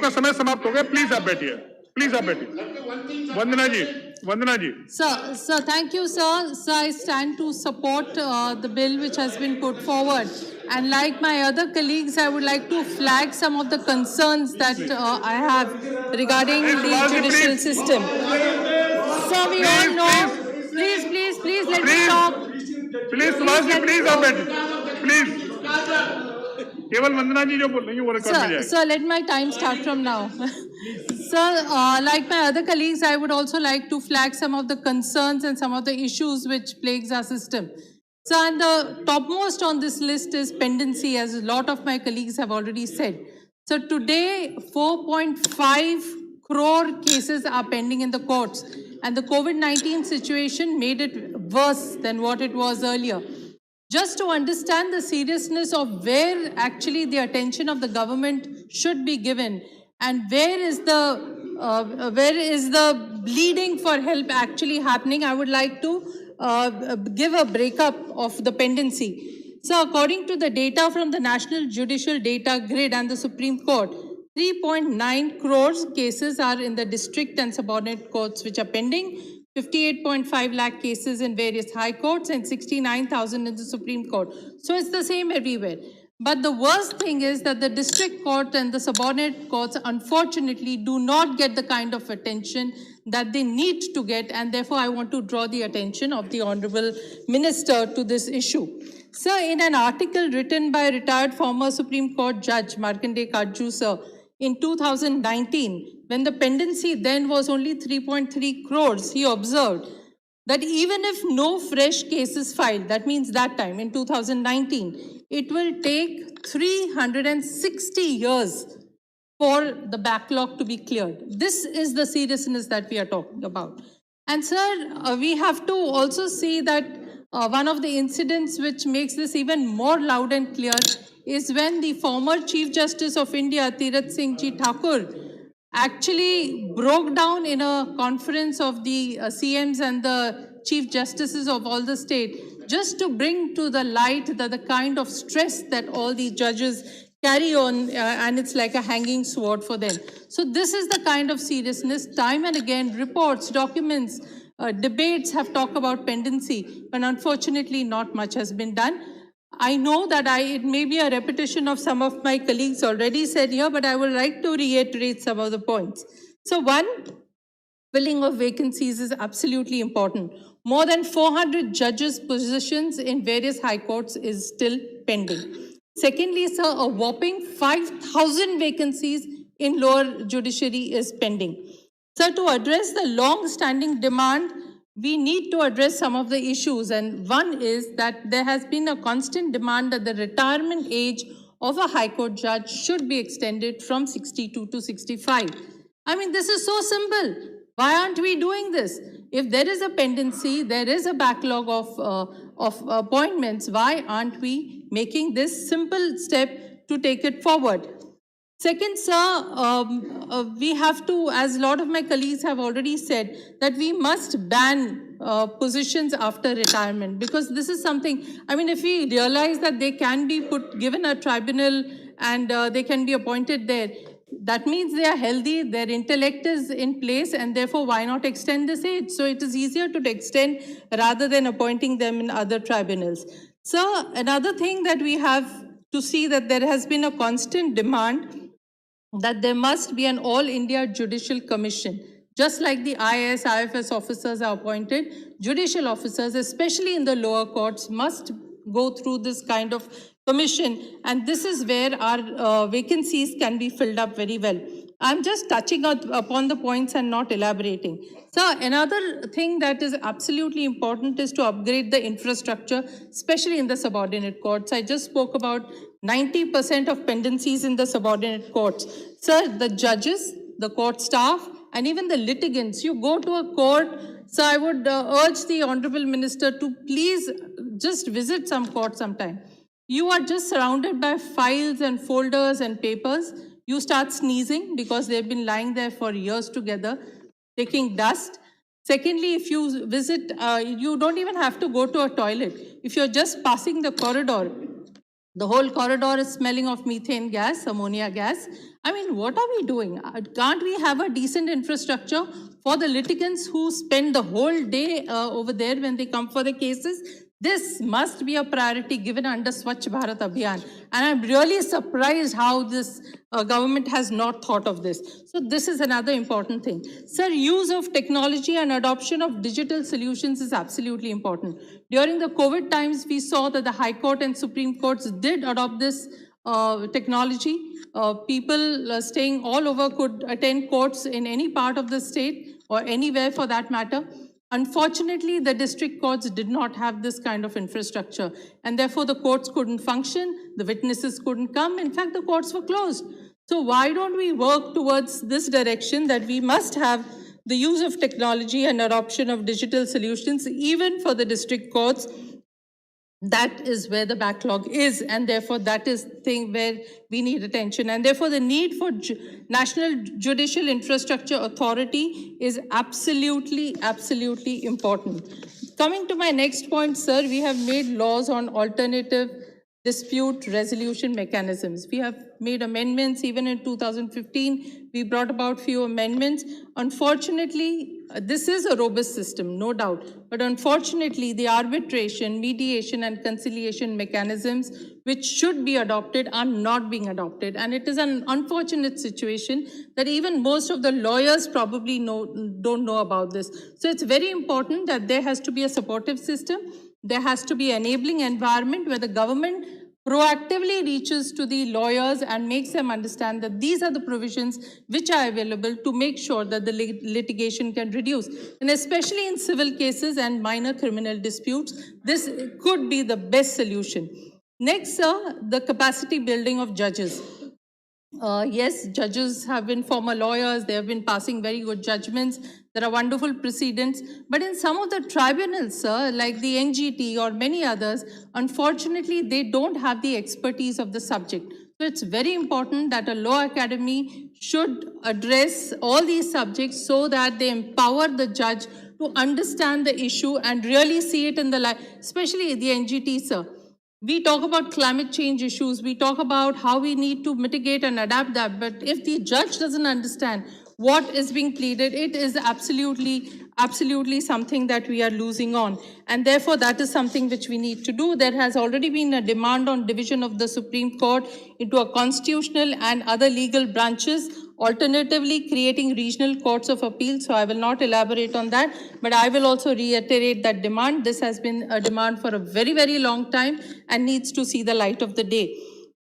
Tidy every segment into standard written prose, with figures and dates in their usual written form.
आपका समय समाप्त हो गया. प्लीज आप बैठिए. प्लीज आप बैठिए. वंदना जी. वंदना जी. Sir, thank you, sir. Sir, I stand to support the bill which has been put forward. And like my other colleagues, I would like to flag some of the concerns that I have regarding the judicial system. Sir, we all know. Please, let me talk. Please Subhash ji, please आप बैठिए. Please. केवल वंदना जी जो बोल रही है वो record में जाएगा. Sir, let my time start from now. Sir, like my other colleagues, I would also like to flag some of the concerns and some of the issues which plagues our system. So, and the topmost on this list is pendency, as a lot of my colleagues have already said. So today, 4.5 crore cases are pending in the courts, and the COVID-19 situation made it worse than what it was earlier. Just to understand the seriousness of where actually the attention of the government should be given and where is the bleeding for help actually happening, I would like to give a breakup of the pendency. So according to the data from the National Judicial Data Grid and the Supreme Court, 3.9 crores cases are in the district and subordinate courts which are pending, 58.5 lakh cases in various high courts and 69,000 in the Supreme Court. So it's the same everywhere. But the worst thing is that the district court and the subordinate courts, unfortunately, do not get the kind of attention that they need to get. And therefore, I want to draw the attention of the Honorable Minister to this issue. Sir, in an article written by retired former Supreme Court Judge Markandeya Katju, sir, in 2019, when the pendency then was only 3.3 crores, he observed that even if no fresh cases filed, that means that time in 2019, it will take 360 years for the backlog to be cleared. This is the seriousness that we are talking about. And sir, we have to also see that one of the incidents which makes this even more loud and clear is when the former Chief Justice of India, Tirath Singh Ji Thakur, actually broke down in a conference of the CMs and the Chief Justices of all the state, just to bring to the light the kind of stress that all the judges carry on, and it's like a hanging sword for them. So this is the kind of seriousness. Time and again, reports, documents, debates have talked about pendency, but unfortunately not much has been done. I know that it may be a repetition of some of my colleagues already said here, but I would like to reiterate some of the points. So one, filling of vacancies is absolutely important. More than 400 judges' positions in various high courts is still pending. Secondly, sir, a whopping 5,000 vacancies in lower judiciary is pending. Sir, to address the long-standing demand, we need to address some of the issues. And one is that there has been a constant demand that the retirement age of a High Court judge should be extended from 62 to 65. I mean, this is so simple. Why aren't we doing this? If there is a pendency, there is a backlog of appointments, why aren't we making this simple step to take it forward? Second, sir, we have to, as a lot of my colleagues have already said, that we must ban positions after retirement, because this is something, I mean, if we realize that they can be given a tribunal and they can be appointed there, that means they are healthy, their intellect is in place, and therefore why not extend this age? So it is easier to extend rather than appointing them in other tribunals. So another thing that we have to see, that there has been a constant demand that there must be an all India judicial commission. Just like the IAS, IFS officers are appointed, judicial officers, especially in the lower courts, must go through this kind of commission. And this is where our vacancies can be filled up very well. I'm just touching upon the points and not elaborating. So another thing that is absolutely important is to upgrade the infrastructure, especially in the subordinate courts. I just spoke about 90% of pendencies in the subordinate courts. Sir, the judges, the court staff, and even the litigants, you go to a court. So I would urge the Honorable Minister to please just visit some court sometime. You are just surrounded by files and folders and papers. You start sneezing because they've been lying there for years together, taking dust. Secondly, if you visit, you don't even have to go to a toilet. If you're just passing the corridor, The whole corridor is smelling of methane gas, ammonia gas. I mean, what are we doing? Can't we have a decent infrastructure for the litigants who spend the whole day over there when they come for the cases? This must be a priority given under Swachh Bharat Abhiyan. And I'm really surprised how this government has not thought of this. So this is another important thing. Sir, use of technology and adoption of digital solutions is absolutely important. During the COVID times, we saw that the High Court and Supreme Courts did adopt this technology. People staying all over could attend courts in any part of the state or anywhere for that matter. Unfortunately, the district courts did not have this kind of infrastructure, and therefore the courts couldn't function, the witnesses couldn't come. In fact, the courts were closed. So why don't we work towards this direction that we must have the use of technology and adoption of digital solutions, even for the district courts? That is where the backlog is, and therefore that is the thing where we need attention. And therefore the need for National Judicial Infrastructure Authority is absolutely, absolutely important. Coming to my next point, sir, we have made laws on alternative dispute resolution mechanisms. We have made amendments. Even in 2015, we brought about few amendments. Unfortunately, this is a robust system, no doubt. But unfortunately, the arbitration, mediation, and conciliation mechanisms which should be adopted are not being adopted. And it is an unfortunate situation that even most of the lawyers probably don't know about this. So it's very important that there has to be a supportive system. There has to be an enabling environment where the government proactively reaches to the lawyers and makes them understand that these are the provisions which are available to make sure that the litigation can reduce. And especially in civil cases and minor criminal disputes, this could be the best solution. Next, sir, the capacity building of judges. Yes, judges have been former lawyers. They have been passing very good judgments. There are wonderful precedents. But in some of the tribunals, sir, like the NGT or many others, unfortunately, they don't have the expertise of the subject. So it's very important that a law academy should address all these subjects so that they empower the judge to understand the issue and really see it in the light, especially the NGT, sir. We talk about climate change issues, we talk about how we need to mitigate and adapt that, but if the judge doesn't understand what is being pleaded, it is absolutely something that we are losing on. And therefore, that is something which we need to do. There has already been a demand on division of the Supreme Court into a constitutional and other legal branches, alternatively creating regional courts of appeal. So I will not elaborate on that, but I will also reiterate that demand. This has been a demand for a very, very long time and needs to see the light of the day.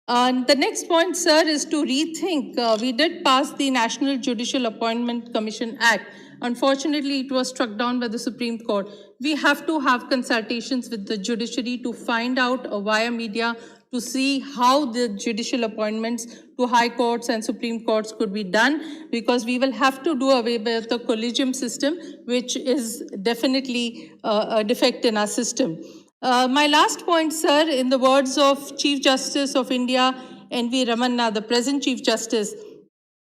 The next point, sir, is to rethink. We did pass the National Judicial Appointment Commission Act. Unfortunately, it was struck down by the Supreme Court. We have to have consultations with the judiciary to find out via media to see how the judicial appointments to high courts and Supreme Courts could be done, because we will have to do away with the collegium system, which is definitely a defect in our system. My last point, sir, in the words of Chief Justice of India, N.V. Ramanna, the present Chief Justice,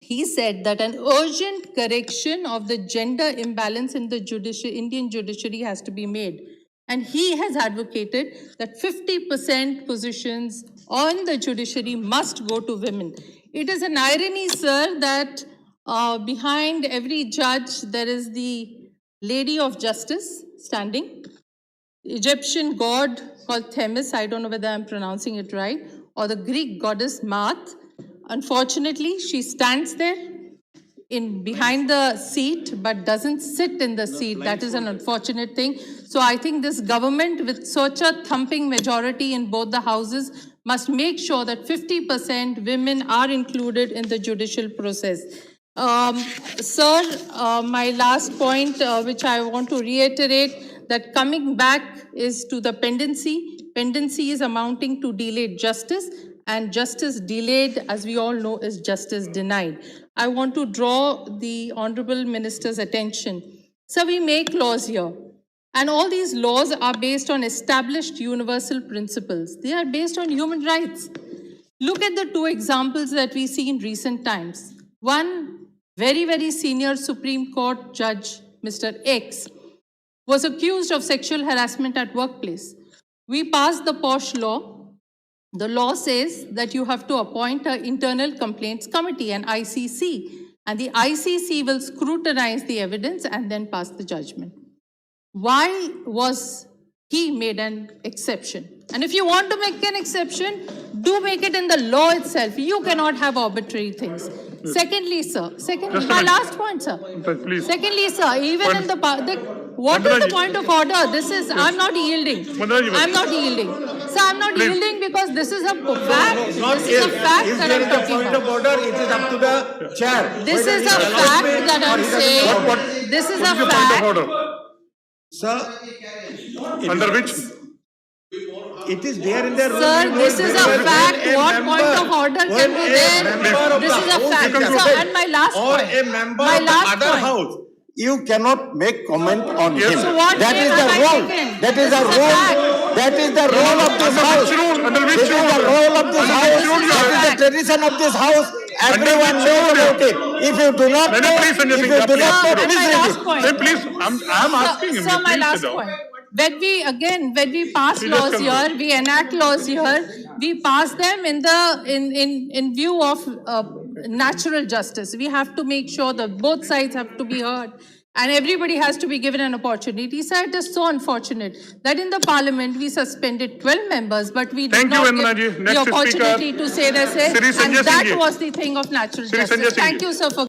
he said that an urgent correction of the gender imbalance in the Indian judiciary has to be made. And he has advocated that 50% positions on the judiciary must go to women. It is an irony, sir, that behind every judge there is the Lady of Justice standing. Egyptian god called Themis, I don't know whether I'm pronouncing it right, or the Greek goddess Maat. Unfortunately, she stands there behind the seat but doesn't sit in the seat. That is an unfortunate thing. So I think this government, with such a thumping majority in both the houses, must make sure that 50% women are included in the judicial process. Sir, my last point, which I want to reiterate, that coming back is to the pendency. Pendency is amounting to delayed justice, and justice delayed, as we all know, is justice denied. I want to draw the Honorable Minister's attention. So we make laws here, and all these laws are based on established universal principles. They are based on human rights. Look at the two examples that we see in recent times. One, very, very senior Supreme Court judge, Mr. X, was accused of sexual harassment at workplace. We passed the POSH law, The law says that you have to appoint an internal complaints committee, an ICC, and the ICC will scrutinize the evidence and then pass the judgment. Why was he made an exception? And if you want to make an exception, do make it in the law itself. You cannot have arbitrary things. Secondly, sir, Just a my minute. last point, sir. Please. Secondly, sir, even Point. in the, what is the Vandanaji. point of order? This is, I'm not yielding. Vandanaji, I'm not yielding. Sir, I'm not Please. yielding because this is a fact. Not This is a if. fact If that there I'm is a talking point of about. order, it is up to the chair. This Whether is he a allows fact me that or I'm he doesn't saying. allow me. This is What a is your point of fact. order? Sir, Under which? it is there in the rule. Sir, You know this is very a well fact. when a What member- point of order can when be a there? member of This the is a House fact. is Sir, concerned, and my last or point. a member My of the last other point. house, you cannot make comment on Yes. him. So what That name is the have I rule. taken? That is This the is a rule. fact. That is the rule of this Under house. which rule? Under which This is the rule? rule of this Under house. which rule you That are? is the tradition of this house. Everyone which knows rule you are? about it. If you do not Then know, please, Sanjay if Singh, you do please. not know, And please my read last it. point. Then please, I'm asking him. Sir, my Please last sit down. point. When we pass Please just laws conclude. here, we enact laws here, we pass them in view of natural justice. We have to make sure that both sides have to be heard and everybody has to be given an opportunity. Sir, it is so unfortunate that in the parliament we suspended 12 members, but we did Thank you, not Vandana give ji. the Next speaker, opportunity to say their say, Shri Sanjay and that Singh ji. was the thing of natural Shri justice. Sanjay Singh Thank ji. you, sir, for